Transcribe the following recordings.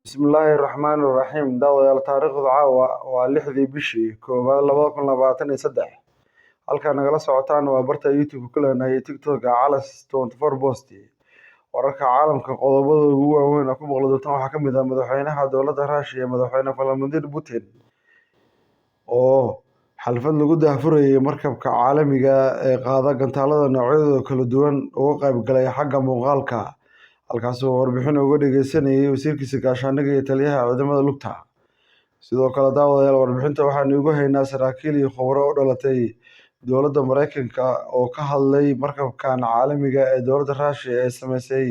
Bismillaahi Raxmaani Raxiim. Daawadayaal, taariikhdu caawa waa 6dii bishii koowaad 2023. Halkaa nagala socotaan waa barta YouTube ku leenahay TikTok Calas 24 Post. Wararka caalamka qodobada ugu waaweyn ku maqli doontaan waxaa ka mid ah madaxweynaha dowladda Ruushka madaxweyne Vladimir Putin oo xalfad lagu daahfurayay markabka caalamiga ee qaada gantaalada noocyadooda kala duwan uga qayb galay xagga muuqaalka, halkaas oo warbixin uga dhageysanayay wasiirkiisa gaashaandhigga iyo taliyaha ciidamada lugta. Sidoo kale daawadayaal, warbixinta waxaan ugu haynaa saraakiil iyo khubaro u dhalatay dowladda Mareykanka oo ka hadlay markabkan caalamiga ee dowladda Ruushka ee sameysay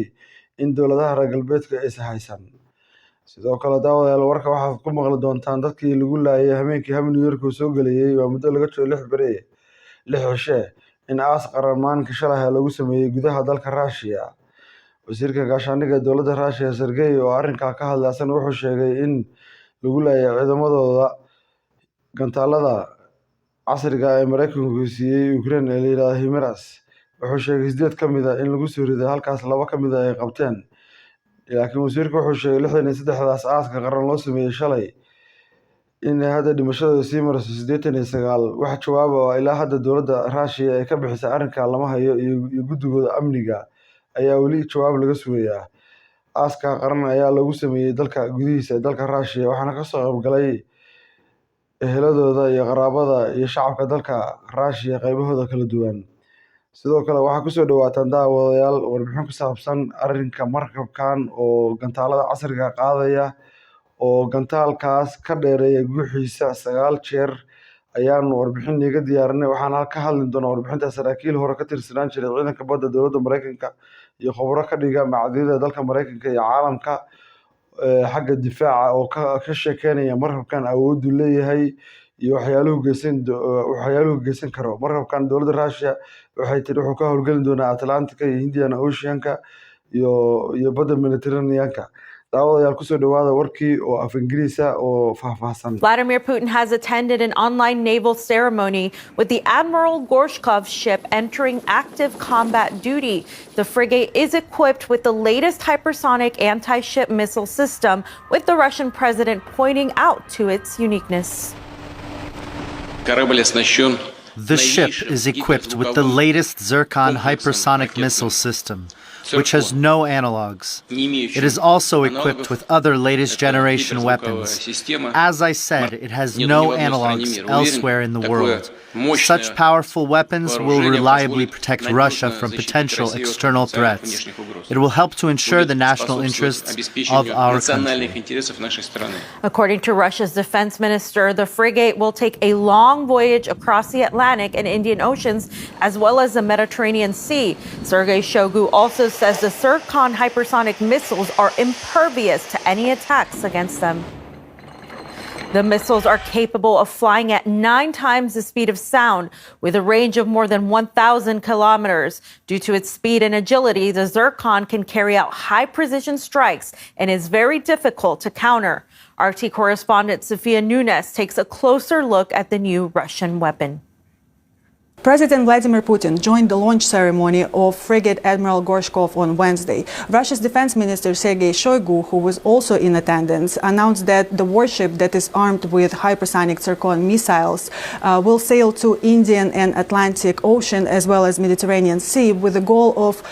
in dowladaha reer galbeedka aysan haysan. Sidoo kale daawadayaal, warka waxaad ku maqli doontaan dadkii lagu laayay habeenkii New York uu soo galayay waa muddo laga joogo 6 cishe in aas qaran maalinka shalay lagu sameeyay gudaha dalka Ruushka. Wasiirka gaashaandhigga dowladda Ruushka sheegay oo arrinka ka hadlaysan wuxuu sheegay in lagu laayay ciidamadooda gantaalada casriga ee Mareykanku siiyay Ukraine ee la yiraahdo HIMARS. Wuxuu sheegay 8 ka mid ah in lagu soo riday halkaas 2 ka mid ah ay qabteen. Laakiin wasiirku wuxuu sheegay 63daas aaska qaran loo sameeyay shalay in hadda dhimashadu sii marayso 89. wax jawaab ah ilaa hadda dowladda Ruushka ay ka bixisay arrinka lama hayo iyo guddigooda amniga ayaa weli jawaab laga sugayaa. Aaska qaran ayaa lagu sameeyay dalka gudihiisa dalka Ruushka waxaana ka soo qayb galay eheladooda iyo qaraabada iyo shacabka dalka Ruushka qaybahooda kala duwan. Sidoo kale waxaa ku soo dhawaataan daawadayaal warbixin ku saabsan arrinka markabkan oo gantaalada casriga qaadaya oo gantaalkaas ka dheereeya guuxiisa 9 jeer ayaan warbixin iga diyaarinay. waxaan ka hadli doonaa warbixinta saraakiil hore ka tirsanaan jiray ciidanka badda dowladda Mareykanka iyo khubaro ka dhiga macdida dalka Mareykanka iyo caalamka xagga difaaca oo ka sheekeynaya markabkan awooddu leeyahay iyo waxyaaluhu geysan karo. Markabkan dowladda Ruushka waxay tiri wuxuu ka howlgali doonaa Atlantic iyo Indian Ocean-ka iyo badda Mediterranean-ka. daawadayaal ku soo dhawaada warkii oo af Ingiriis ah oo faahfaahsan. Vladimir Putin has attended an online naval ceremony with the Admiral Gorshkov ship entering active combat duty. The frigate is equipped with the latest hypersonic anti-ship missile system, with the Russian president pointing out to its uniqueness. The ship is equipped with the latest Zircon hypersonic missile system, which has no analogs. It is also equipped with other latest generation weapons. As I said, it has no analogs elsewhere in the world. Such powerful weapons will reliably protect Russia from potential external threats. It will help to ensure the national interests of our country. According to Russia's defense minister, the frigate will take a long voyage across the Atlantic and Indian Oceans, as well as the Mediterranean Sea. Sergei Shoigu also says the Zircon hypersonic missiles are impervious to any attacks against them. The missiles are capable of flying at 9 times the speed of sound, with a range of more than 1,000 kilometers. Due to its speed and agility, the Zircon can carry out high-precision strikes and is very difficult to counter. RT correspondent Sofia Nunes takes a closer look at the new Russian weapon. President Vladimir Putin joined the launch ceremony of frigate Admiral Gorshkov on Wednesday. Russia's defense minister Sergei Shoigu, who was also in attendance, announced that the warship that is armed with hypersonic Zircon missiles will sail to Indian and Atlantic Ocean as well as Mediterranean Sea with the goal of,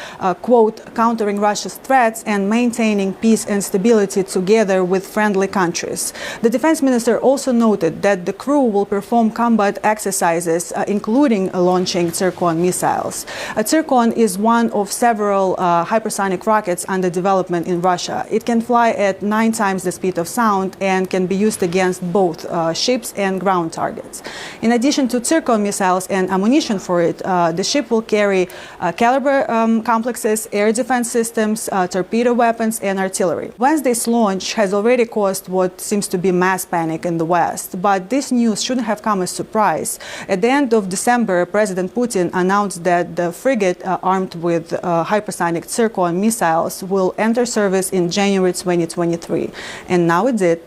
quote, countering Russia's threats and maintaining peace and stability together with friendly countries. The defense minister also noted that the crew will perform combat exercises, including launching Zircon missiles. Zircon is one of several hypersonic rockets under development in Russia. It can fly at 9 times the speed of sound and can be used against both ships and ground targets. In addition to Zircon missiles and ammunition for it, the ship will carry caliber complexes, air defense systems, torpedo weapons, and artillery. Wednesday's launch has already caused what seems to be mass panic in the West, but this news shouldn't have come as a surprise. At the end of December, President Putin announced that the frigate armed with hypersonic Zircon missiles will enter service in January 2023. And now it did.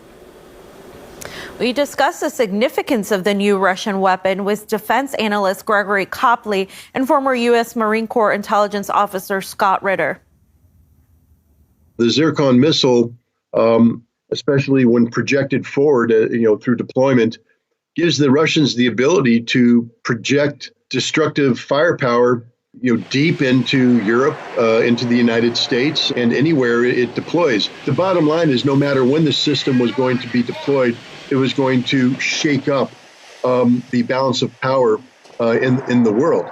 We discuss the significance of the new Russian weapon with defense analyst Gregory Copley and former U.S. Marine Corps intelligence officer Scott Ritter. The Zircon missile, especially when projected forward, through deployment, gives the Russians the ability to project destructive firepower, deep into Europe, into the United States, and anywhere it deploys. The bottom line is, no matter when the system was going to be deployed, it was going to shake up the balance of power in the world.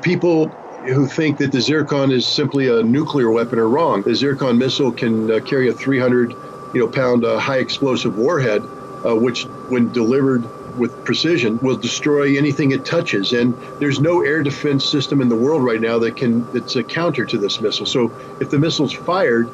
People who think that the Zircon is simply a nuclear weapon are wrong. The Zircon missile can carry a 300-pound high explosive warhead, which, when delivered with precision, will destroy anything it touches. And there's no air defense system in the world right now that's a counter to this missile. So if the missile's fired,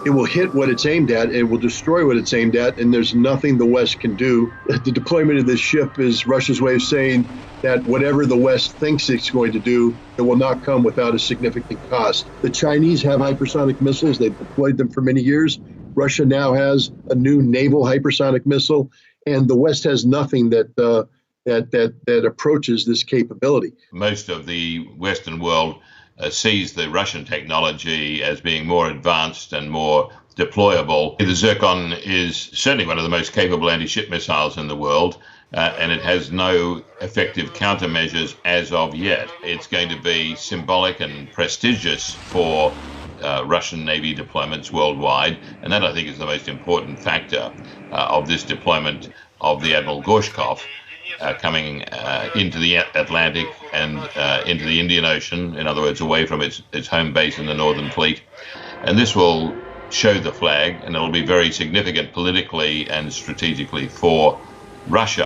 it will hit what it's aimed at, it will destroy what it's aimed at, and there's nothing the West can do. The deployment of this ship is Russia's way of saying that whatever the West thinks it's going to do, it will not come without a significant cost. The Chinese have hypersonic missiles. They've deployed them for many years. Russia now has a new naval hypersonic missile, and the West has nothing that approaches this capability. Most of the Western world sees the Russian technology as being more advanced and more deployable. The Zircon is certainly one of the most capable anti-ship missiles in the world, and it has no effective countermeasures as of yet. It's going to be symbolic and prestigious for Russian Navy deployments worldwide, and that, I think, is the most important factor of this deployment of the Admiral Gorshkov, coming into the Atlantic and into the Indian Ocean, in other words, away from its home base in the Northern Fleet. And this will show the flag, and it'll be very significant politically and strategically for Russia.